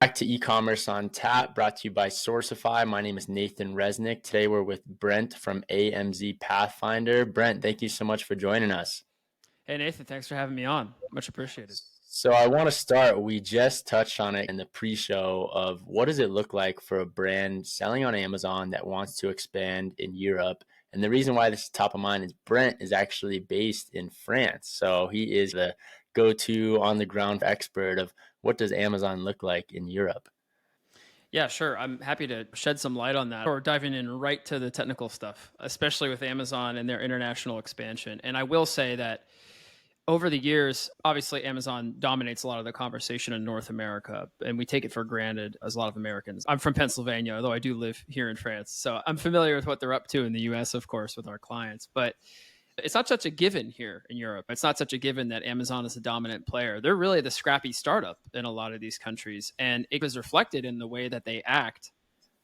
Back to e-commerce on tap, brought to you by Sourcify. My name is Nathan Resnick. Today we're with Brent from AMZ Pathfinder. Brent, thank you so much for joining us. Hey, Nathan, thanks for having me on. Much appreciated. So I want to start, we just touched on it in the pre-show of what does it look like for a brand selling on Amazon that wants to expand in Europe? And the reason why this is top of mind is Brent is actually based in France. So he is the go-to on the ground expert of what does Amazon look like in Europe. Yeah, sure. I'm happy to shed some light on that or diving in right to the technical stuff, especially with Amazon and their international expansion. And I will say that over the years, obviously, Amazon dominates a lot of the conversation in North America, and we take it for granted as a lot of Americans. I'm from Pennsylvania, although I do live here in France. So I'm familiar with what they're up to in the US, of course, with our clients. But it's not such a given here in Europe. It's not such a given that Amazon is a dominant player. They're really the scrappy startup in a lot of these countries. And it was reflected in the way that they act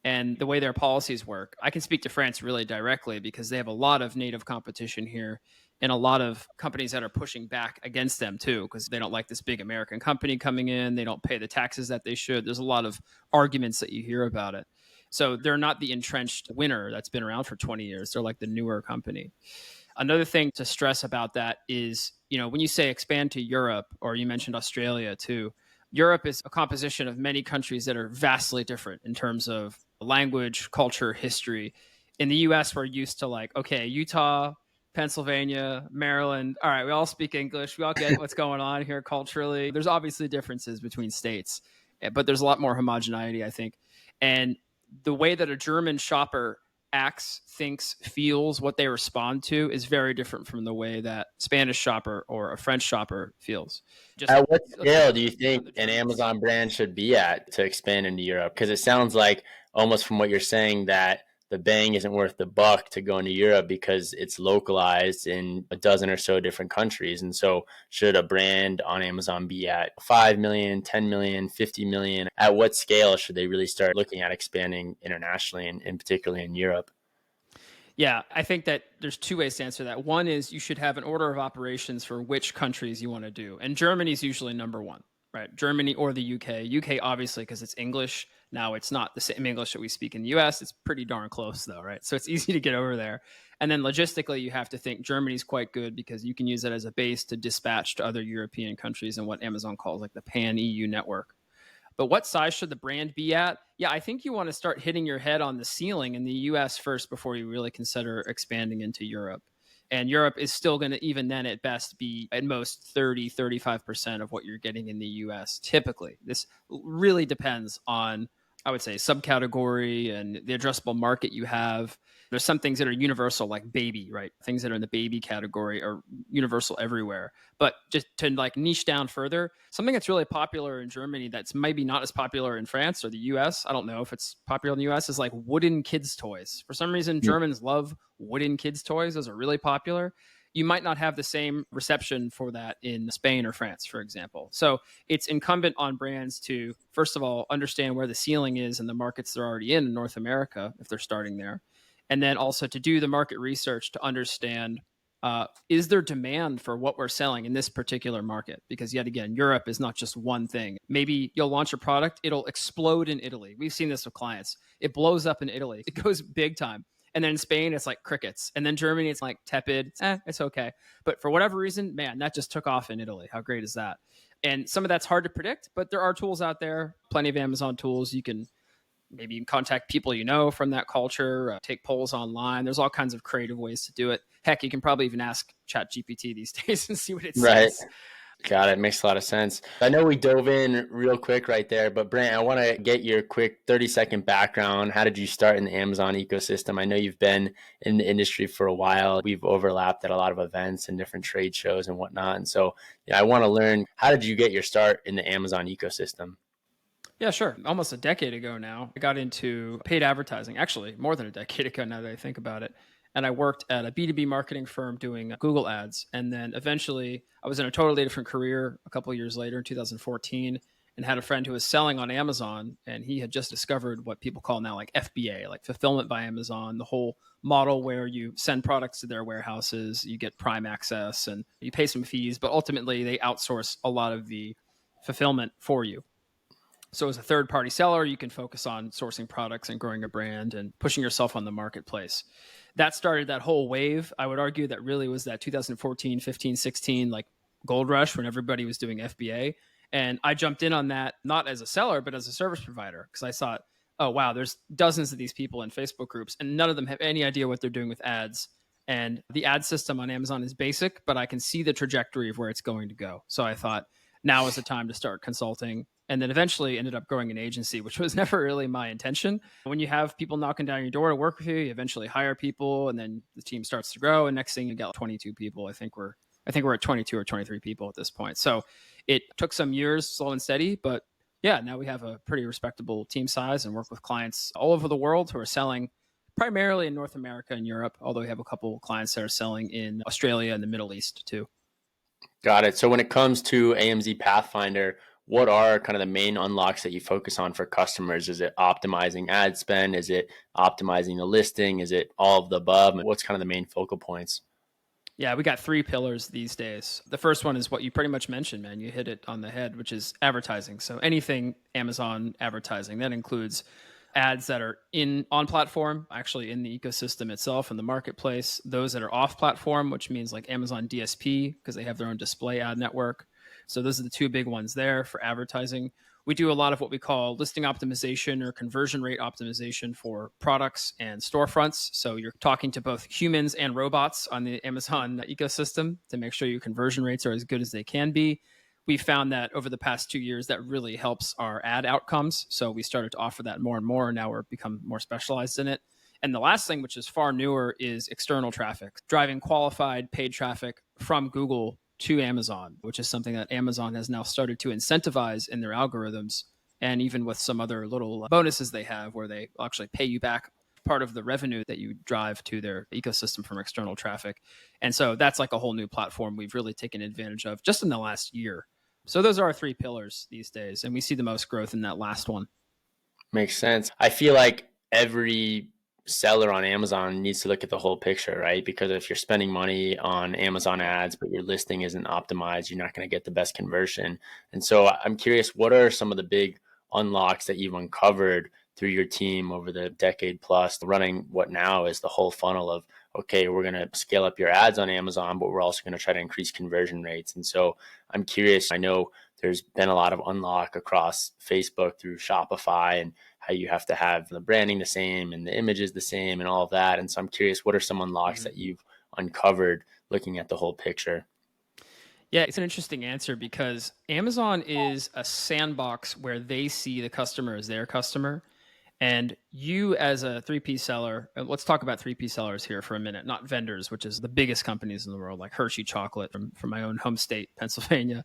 and the way their policies work. I can speak to France really directly because they have a lot of native competition here and a lot of companies that are pushing back against them too, because they don't like this big American company coming in. They don't pay the taxes that they should. There's a lot of arguments that you hear about it. So they're not the entrenched winner that's been around for 20 years. They're like the newer company. Another thing to stress about that is, when you say expand to Europe, or you mentioned Australia too, Europe is a composition of many countries that are vastly different in terms of language, culture, history. In the US, we're used to okay, Utah, Pennsylvania, Maryland. All right, we all speak English. We all get what's going on here culturally. There's obviously differences between states, but there's a lot more homogeneity, I think. And the way that a German shopper acts, thinks, feels, what they respond to is very different from the way that Spanish shopper or a French shopper feels. At what scale do you think an Amazon brand should be at to expand into Europe? Because it sounds like almost from what you're saying that the bang isn't worth the buck to go into Europe because it's localized in a dozen or so different countries. And so should a brand on Amazon be at 5 million, 10 million, 50 million? At what scale should they really start looking at expanding internationally and particularly in Europe? Yeah, I think that there's two ways to answer that. One is you should have an order of operations for which countries you want to do. And Germany is usually number one, right? Germany or the UK. UK, obviously, because it's English. Now, it's not the same English that we speak in the US. It's pretty darn close, though, right? So it's easy to get over there. And then logistically, you have to think Germany's quite good because you can use it as a base to dispatch to other European countries and what Amazon calls like the pan EU network. But what size should the brand be at? Yeah, I think you want to start hitting your head on the ceiling in the US first before you really consider expanding into Europe. And Europe is still going to, even then at best, be at most 30, 35% of what you're getting in the US typically. This really depends on, I would say, subcategory and the addressable market you have. There's some things that are universal, like baby, right? Things that are in the baby category are universal everywhere. But just to niche down further, something that's really popular in Germany that's maybe not as popular in France or the US, I don't know if it's popular in the US, is like wooden kids' toys. For some reason, Germans love wooden kids' toys. Those are really popular. You might not have the same reception for that in Spain or France, for example. So it's incumbent on brands to, first of all, understand where the ceiling is in the markets they're already in North America, if they're starting there. And then also to do the market research to understand, is there demand for what we're selling in this particular market? Because yet again, Europe is not just one thing. Maybe you'll launch a product, it'll explode in Italy. We've seen this with clients. It blows up in Italy. It goes big time. And then in Spain, it's like crickets. And then Germany, it's like tepid. It's okay. But for whatever reason, man, that just took off in Italy. How great is that? And some of that's hard to predict, but there are tools out there, plenty of Amazon tools. You can maybe contact people from that culture, take polls online. There's all kinds of creative ways to do it. Heck, you can probably even ask ChatGPT these days and see what it Right. says. Got it. Makes a lot of sense. I know we dove in real quick right there, but Brant, I want to get your quick 30-second background. How did you start in the Amazon ecosystem? I know you've been in the industry for a while. We've overlapped at a lot of events and different trade shows and whatnot. And so I want to learn, how did you get your start in the Amazon ecosystem? Yeah, sure. Almost a decade ago now, I got into paid advertising, actually more than a decade ago now that I think about it. And I worked at a B2B marketing firm doing Google ads. And then eventually I was in a totally different career a couple of years later in 2014 and had a friend who was selling on Amazon. And he had just discovered what people call now like FBA, like fulfillment by Amazon, the whole model where you send products to their warehouses, you get prime access and you pay some fees, but ultimately they outsource a lot of the fulfillment for you. So as a third party seller, you can focus on sourcing products and growing a brand and pushing yourself on the marketplace. That started that whole wave. I would argue that really was that 2014, 15, 16, like gold rush when everybody was doing FBA. And I jumped in on that, not as a seller, but as a service provider, because I thought, oh, wow, there's dozens of these people in Facebook groups, and none of them have any idea what they're doing with ads. And the ad system on Amazon is basic, but I can see the trajectory of where it's going to go. So I thought now is the time to start consulting, and then eventually ended up growing an agency, which was never really my intention. When you have people knocking down your door to work with you, you eventually hire people, and then the team starts to grow. And next thing you got 22 people. I think we're at 22 or 23 people at this point. So it took some years, slow and steady, but yeah, now we have a pretty respectable team size and work with clients all over the world who are selling primarily in North America and Europe, although we have a couple clients that are selling in Australia and the Middle East too. Got it. So when it comes to AMZ Pathfinder, what are kind of the main unlocks that you focus on for customers? Is it optimizing ad spend? Is it optimizing the listing? Is it all of the above? What's kind of the main focal points? Yeah, we got three pillars these days. The first one is what you pretty much mentioned, man. You hit it on the head, which is advertising. So anything Amazon advertising, that includes ads that are in on platform, actually in the ecosystem itself in the marketplace, those that are off platform, which means like Amazon DSP because they have their own display ad network. So those are the two big ones there for advertising. We do a lot of what we call listing optimization or conversion rate optimization for products and storefronts. So you're talking to both humans and robots on the Amazon ecosystem to make sure your conversion rates are as good as they can be. We found that over the past 2 years, that really helps our ad outcomes. So we started to offer that more and more. Now we're become more specialized in it. And the last thing, which is far newer, is external traffic, driving qualified paid traffic from Google to Amazon, which is something that Amazon has now started to incentivize in their algorithms. And even with some other little bonuses they have where they actually pay you back part of the revenue that you drive to their ecosystem from external traffic. And so that's like a whole new platform we've really taken advantage of just in the last year. So those are our three pillars these days. And we see the most growth in that last one. Makes sense. I feel like every seller on Amazon needs to look at the whole picture, right? Because if you're spending money on Amazon ads, but your listing isn't optimized, you're not going to get the best conversion. And so I'm curious, what are some of the big unlocks that you've uncovered through your team over the decade plus running what now is the whole funnel of, okay, we're going to scale up your ads on Amazon, but we're also going to try to increase conversion rates. And so I'm curious, I know there's been a lot of unlock across Facebook through Shopify and how you have to have the branding the same and the images the same and all of that. And so I'm curious, what are some unlocks that you've uncovered looking at the whole picture? Yeah, it's an interesting answer because Amazon is a sandbox where they see the customer as their customer. And you, as a 3P seller, let's talk about 3P sellers here for a minute, not vendors, which is the biggest companies in the world, like Hershey Chocolate from my own home state, Pennsylvania,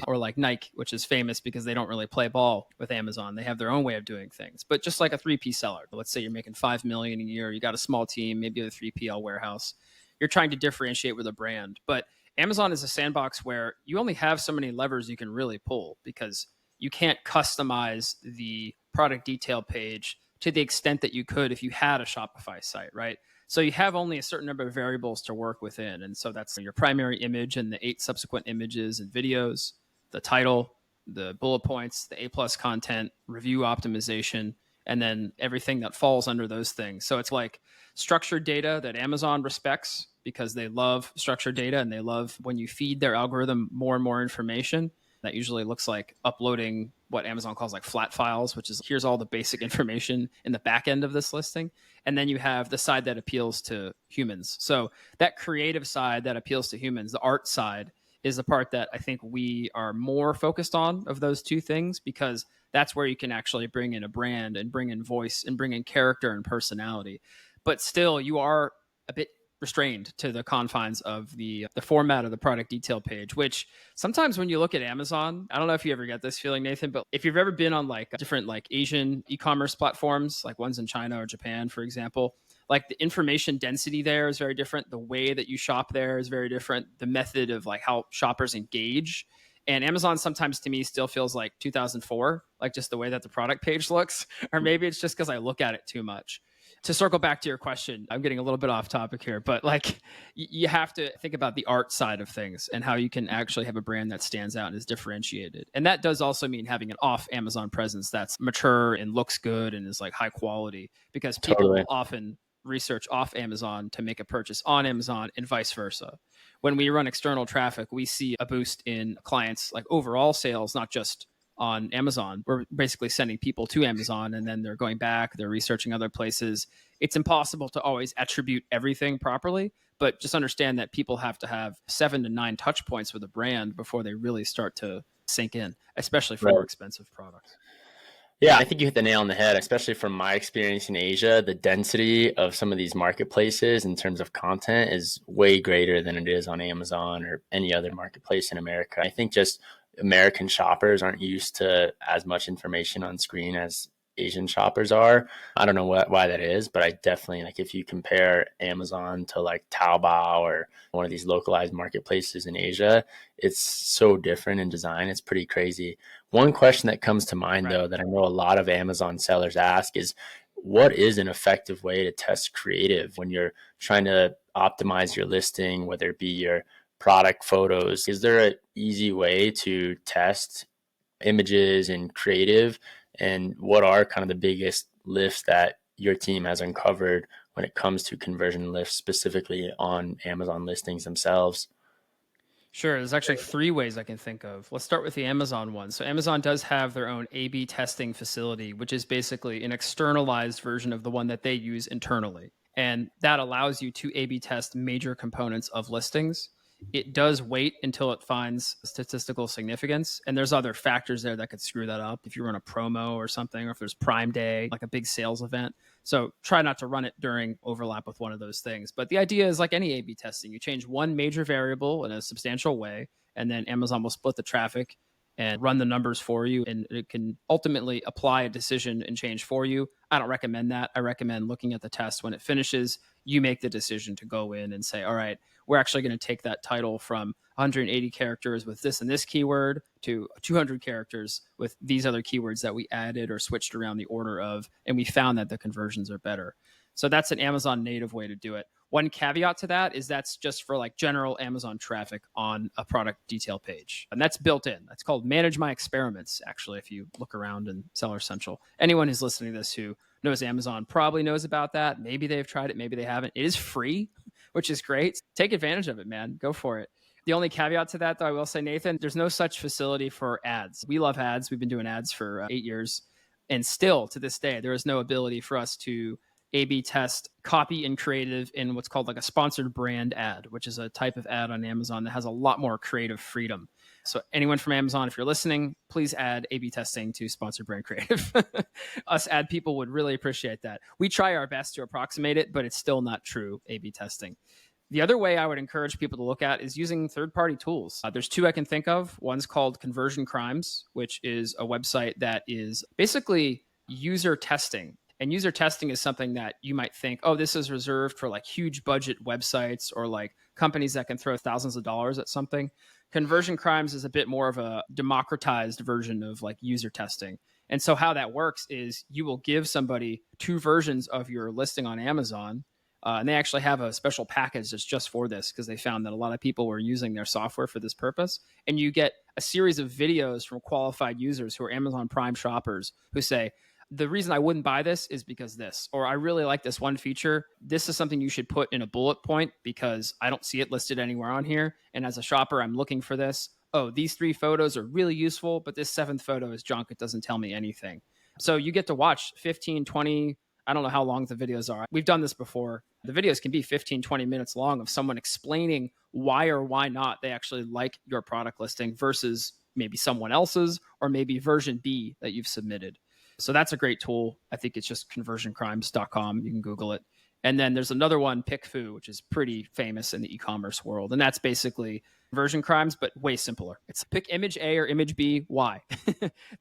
or like Nike, which is famous because they don't really play ball with Amazon. They have their own way of doing things. But just like a 3P seller, let's say you're making $5 million a year, you got a small team, maybe a 3PL warehouse, you're trying to differentiate with a brand. But Amazon is a sandbox where you only have so many levers you can really pull because you can't customize the product detail page to the extent that you could if you had a Shopify site, right? So you have only a certain number of variables to work within. And so that's your primary image and the 8 subsequent images and videos, the title, the bullet points, the A plus content, review optimization, and then everything that falls under those things. So it's like structured data that Amazon respects because they love structured data and they love when you feed their algorithm more and more information. That usually looks like uploading what Amazon calls like flat files, which is here's all the basic information in the back end of this listing. And then you have the side that appeals to humans. So that creative side that appeals to humans, the art side, is the part that I think we are more focused on of those two things because that's where you can actually bring in a brand and bring in voice and bring in character and personality. But still, you are a bit restrained to the confines of the format of the product detail page, which sometimes when you look at Amazon, I don't know if you ever get this feeling, Nathan, but if you've ever been on like different like Asian e-commerce platforms, like ones in China or Japan, for example, like the information density there is very different. The way that you shop there is very different. The method of like how shoppers engage. And Amazon sometimes to me still feels like 2004, like just the way that the product page looks, or maybe it's just because I look at it too much. To circle back to your question, I'm getting a little bit off topic here, but like you have to think about the art side of things and how you can actually have a brand that stands out and is differentiated. And that does also mean having an off Amazon presence that's mature and looks good and is like high quality, because people Totally. will often research off Amazon to make a purchase on Amazon and vice versa. When we run external traffic, we see a boost in clients like overall sales, not just on Amazon. We're basically sending people to Amazon and then they're going back, they're researching other places. It's impossible to always attribute everything properly, but just understand that people have to have 7 to 9 touch points with a brand before they really start to sink in, especially for more Right. expensive products. Yeah, I think you hit the nail on the head, especially from my experience in Asia. The density of some of these marketplaces in terms of content is way greater than it is on Amazon or any other marketplace in America. I think just American shoppers aren't used to as much information on screen as Asian shoppers are. I don't know why that is, but I definitely, like, if you compare Amazon to like Taobao or one of these localized marketplaces in Asia, it's so different in design. It's pretty crazy. One question that comes to mind, Right. though, that I know a lot of Amazon sellers ask is, what is an effective way to test creative when you're trying to optimize your listing, whether it be your product photos? Is there an easy way to test images and creative? And what are kind of the biggest lifts that your team has uncovered when it comes to conversion lifts, specifically on Amazon listings themselves? Sure. There's actually 3 ways I can think of. Let's start with the Amazon one. So, Amazon does have their own A B testing facility, which is basically an externalized version of the one that they use internally. And that allows you to A B test major components of listings. It does wait until it finds statistical significance. And there's other factors there that could screw that up. If you run a promo or something, or if there's Prime Day, like a big sales event. So try not to run it during overlap with one of those things. But the idea is like any A B testing, you change one major variable in a substantial way, and then Amazon will split the traffic and run the numbers for you. And it can ultimately apply a decision and change for you. I don't recommend that. I recommend looking at the test when it finishes. You make the decision to go in and say, all right, we're actually going to take that title from 180 characters with this and this keyword to 200 characters with these other keywords that we added or switched around the order of, and we found that the conversions are better. So that's an Amazon native way to do it. One caveat to that is that's just for like general Amazon traffic on a product detail page. And that's built in. That's called Manage My Experiments, actually, if you look around in Seller Central. Anyone who's listening to this who knows Amazon probably knows about that. Maybe they've tried it, maybe they haven't. It is free, which is great. Take advantage of it, man. Go for it. The only caveat to that, though, I will say, Nathan, there's no such facility for ads. We love ads. We've been doing ads for 8 years. And still to this day, there is no ability for us to A/B test copy and creative in what's called like a sponsored brand ad, which is a type of ad on Amazon that has a lot more creative freedom. So anyone from Amazon, if you're listening, please add A/B testing to sponsored brand creative. Us ad people would really appreciate that. We try our best to approximate it, but it's still not true A/B testing. The other way I would encourage people to look at is using third-party tools. There's 2 I can think of. One's called Conversion Crimes, which is a website that is basically user testing. And user testing is something that you might think, oh, this is reserved for like huge budget websites or like companies that can throw thousands of dollars at something. Conversion Crimes is a bit more of a democratized version of like user testing. And so how that works is you will give somebody 2 versions of your listing on Amazon. And they actually have a special package that's just for this because they found that a lot of people were using their software for this purpose. And you get a series of videos from qualified users who are Amazon Prime shoppers who say, the reason I wouldn't buy this is because this, or I really like this one feature. This is something you should put in a bullet point because I don't see it listed anywhere on here. And as a shopper, I'm looking for this. Oh, these 3 photos are really useful, but this 7th photo is junk. It doesn't tell me anything. So you get to watch 15, 20, I don't know how long the videos are. We've done this before. The videos can be 15, 20 minutes long of someone explaining why or why not they actually like your product listing versus maybe someone else's or maybe version B that you've submitted. So that's a great tool. I think it's just conversioncrimes.com. You can Google it. And then there's another one, PickFu, which is pretty famous in the e-commerce world. And that's basically conversion crimes, but way simpler. It's pick image A or image B, why?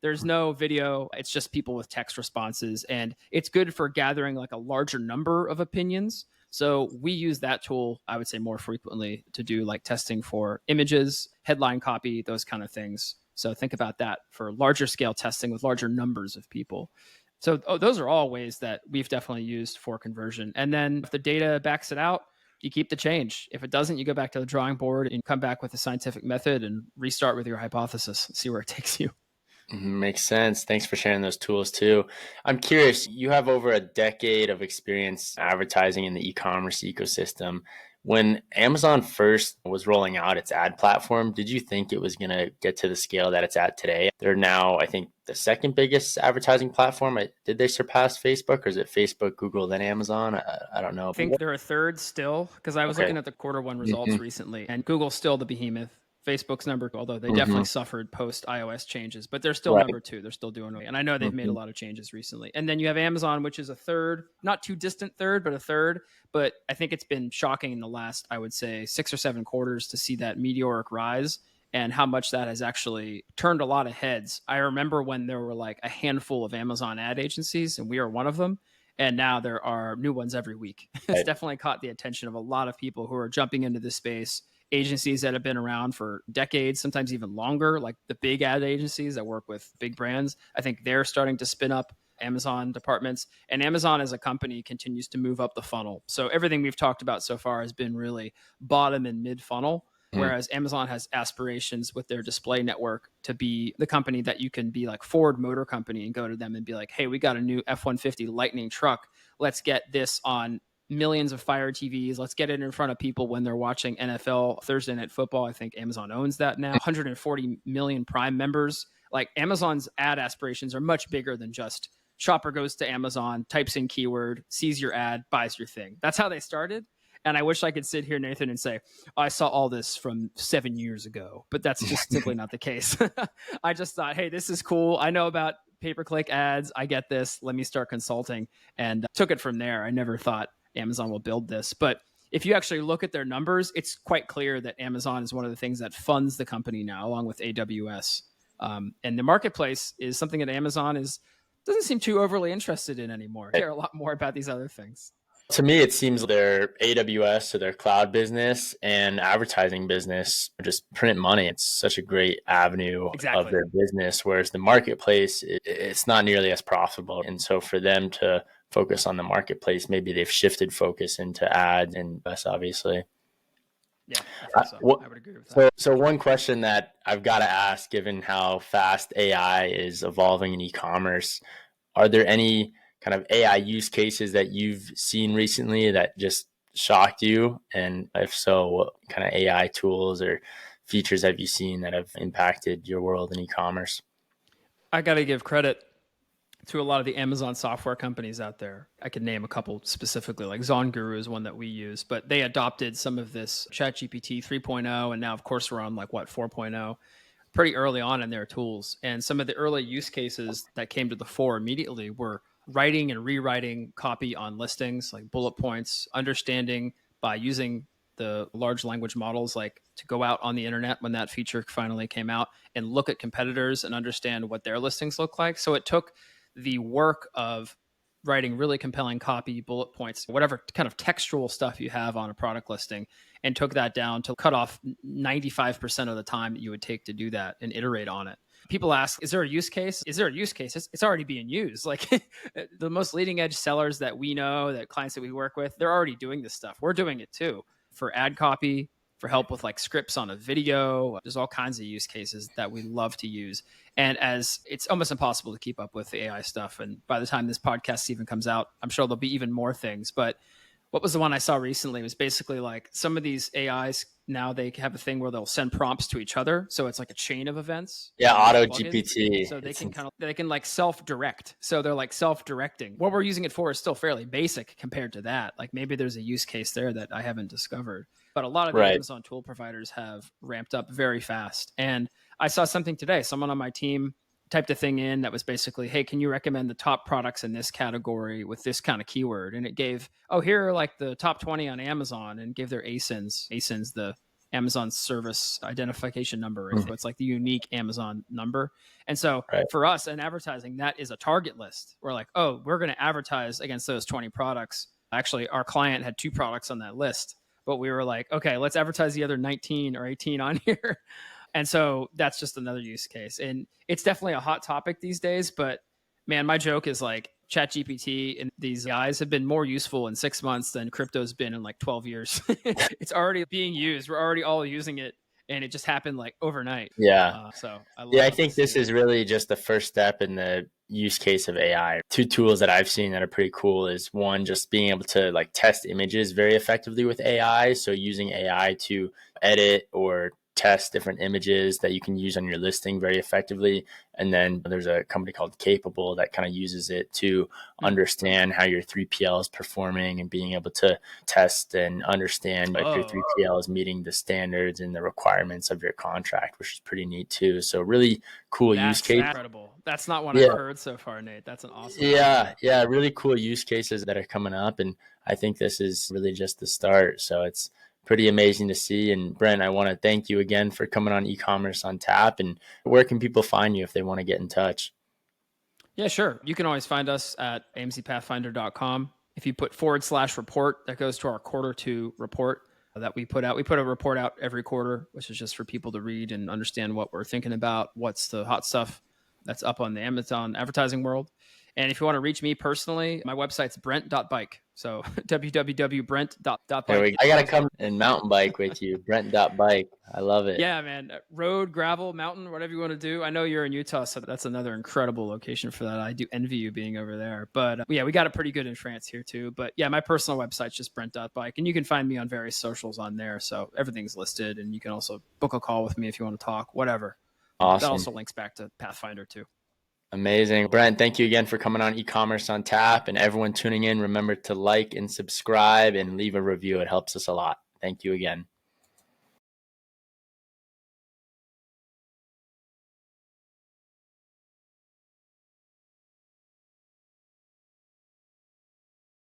There's no video. It's just people with text responses. And it's good for gathering like a larger number of opinions. So we use that tool, I would say, more frequently to do like testing for images, headline copy, those kind of things. So think about that for larger scale testing with larger numbers of people. So those are all ways that we've definitely used for conversion. And then if the data backs it out, you keep the change. If it doesn't, you go back to the drawing board and come back with a scientific method and restart with your hypothesis, see where it takes you. Makes sense. Thanks for sharing those tools too. I'm curious, you have over a decade of experience advertising in the e-commerce ecosystem. When Amazon first was rolling out its ad platform, did you think it was going to get to the scale that it's at today? They're now, I think, the second biggest advertising platform. Did they surpass Facebook, or is it Facebook, Google, then Amazon? I don't know. I think they're a third still, because I was Okay. looking at the quarter one Hmm. results recently, and Google's still the behemoth. Facebook's number, although they Hmm. definitely suffered post iOS changes, but they're still Right. number two. They're still doing it. And I know they've made a Hmm. lot of changes recently. And then you have Amazon, which is a third, not too distant third, but a third. But I think it's been shocking in the last, I would say, 6 or 7 quarters to see that meteoric rise and how much that has actually turned a lot of heads. I remember when there were like a handful of Amazon ad agencies, and we are one of them. And now there are new ones every week. It's Right. definitely caught the attention of a lot of people who are jumping into this space, agencies that have been around for decades, sometimes even longer, like the big ad agencies that work with big brands. I think they're starting to spin up Amazon departments, and Amazon as a company continues to move up the funnel. So everything we've talked about so far has been really bottom and mid funnel. Mhm. Whereas Amazon has aspirations with their display network to be the company that you can be like Ford Motor Company and go to them and be like, hey, we got a new F-150 Lightning truck. Let's get this on millions of Fire TVs. Let's get it in front of people when they're watching NFL Thursday Night Football. I think Amazon owns that now. 140 million Prime members. Like Amazon's ad aspirations are much bigger than just shopper goes to Amazon, types in keyword, sees your ad, buys your thing. That's how they started. And I wish I could sit here, Nathan, and say, I saw all this from 7 years ago, but that's just simply not the case. I just thought, hey, this is cool. I know about pay-per-click ads. I get this. Let me start consulting, and took it from there. I never thought Amazon will build this. But if you actually look at their numbers, it's quite clear that Amazon is one of the things that funds the company now, along with AWS. And the marketplace is something that Amazon doesn't seem too overly interested in anymore. They care a lot more about these other things. To me, it seems their AWS, so their cloud business and advertising business, just print money. It's such a great avenue of Exactly. their business, whereas the marketplace, it's not nearly as profitable. And so for them to focus on the marketplace, maybe they've shifted focus into ads and us, obviously. Yeah, I think so. What, I would agree with that. so one question that I've got to ask, given how fast AI is evolving in e-commerce, are there any kind of AI use cases that you've seen recently that just shocked you? And if so, what kind of AI tools or features have you seen that have impacted your world in e-commerce? I got to give credit to a lot of the Amazon software companies out there. I could name a couple specifically, like ZonGuru is one that we use, but they adopted some of this ChatGPT 3.0, and now, of course, we're on like what 4.0, pretty early on in their tools. And some of the early use cases that came to the fore immediately were writing and rewriting copy on listings, like bullet points, understanding by using the large language models, like to go out on the internet when that feature finally came out and look at competitors and understand what their listings look like. So it took the work of writing really compelling copy, bullet points, whatever kind of textual stuff you have on a product listing, and took that down to cut off 95% of the time that you would take to do that and iterate on it. People ask, is there a use case? Is there a use case? It's already being used. Like the most leading edge sellers that we know, that clients that we work with, they're already doing this stuff. We're doing it too for ad copy, for help with like scripts on a video. There's all kinds of use cases that we love to use. And as it's almost impossible to keep up with the AI stuff. And by the time this podcast even comes out, I'm sure there'll be even more things. But what was the one I saw recently? It was basically like some of these AIs now they have a thing where they'll send prompts to each other. So it's like a chain of events. Yeah, And Auto plugins. GPT. So they can like self-direct. So they're like self-directing. What we're using it for is still fairly basic compared to that. Like maybe there's a use case there that I haven't discovered. But a lot of the Right. Amazon tool providers have ramped up very fast. And I saw something today. Someone on my team typed a thing in that was basically, hey, can you recommend the top products in this category with this kind of keyword? And it gave, oh, here are like the top 20 on Amazon, and gave their ASINs, the Amazon service identification number. So it's like the unique Amazon number. And so Right. for us in advertising, that is a target list. We're like, oh, we're going to advertise against those 20 products. Actually, our client had 2 products on that list, but we were like, okay, let's advertise the other 19 or 18 on here. And so that's just another use case. And it's definitely a hot topic these days, but Man, my joke is like ChatGPT and these guys have been more useful in 6 months than crypto's been in like 12 years. It's already being used. We're already all using it. And it just happened like overnight. Yeah. So I Yeah, I love to think see this it. is really just the first step in the use case of AI. Two tools that I've seen that are pretty cool is one, just being able to like test images very effectively with AI. So using AI to edit or test different images that you can use on your listing very effectively. And then there's a company called Capable that kind of uses it to Hmm. understand how your 3PL is performing and being able to test and understand if your Oh, 3PL is meeting the standards and the requirements of your contract, which is pretty neat too. So really cool use that's case. incredible. That's not one I've Yeah. heard so far, Nate. That's an awesome one. Yeah, really cool use cases that are coming up. And I think this is really just the start. So it's pretty amazing to see. And Brent, I want to thank you again for coming on e-commerce on tap. And where can people find you if they want to get in touch? Yeah, sure. You can always find us at amzpathfinder.com. If you put /report, that goes to our quarter 2 report that we put out. We put a report out every quarter, which is just for people to read and understand what we're thinking about, what's the hot stuff that's up on the Amazon advertising world. And if you want to reach me personally, my website's brent.bike. So There we www.brent.bike. go. I got to come and mountain bike with you. Brent.bike. I love it. Yeah, man. Road, gravel, mountain, whatever you want to do. I know you're in Utah, so that's another incredible location for that. I do envy you being over there. But yeah, we got it pretty good in France here too. But yeah, my personal website's just brent.bike. And you can find me on various socials on there. So everything's listed. And you can also book a call with me if you want to talk, whatever. That Awesome. also links back to Pathfinder too. Amazing. Brent, thank you again for coming on e-commerce on tap. And everyone tuning in, remember to like and subscribe and leave a review. It helps us a lot. Thank you again.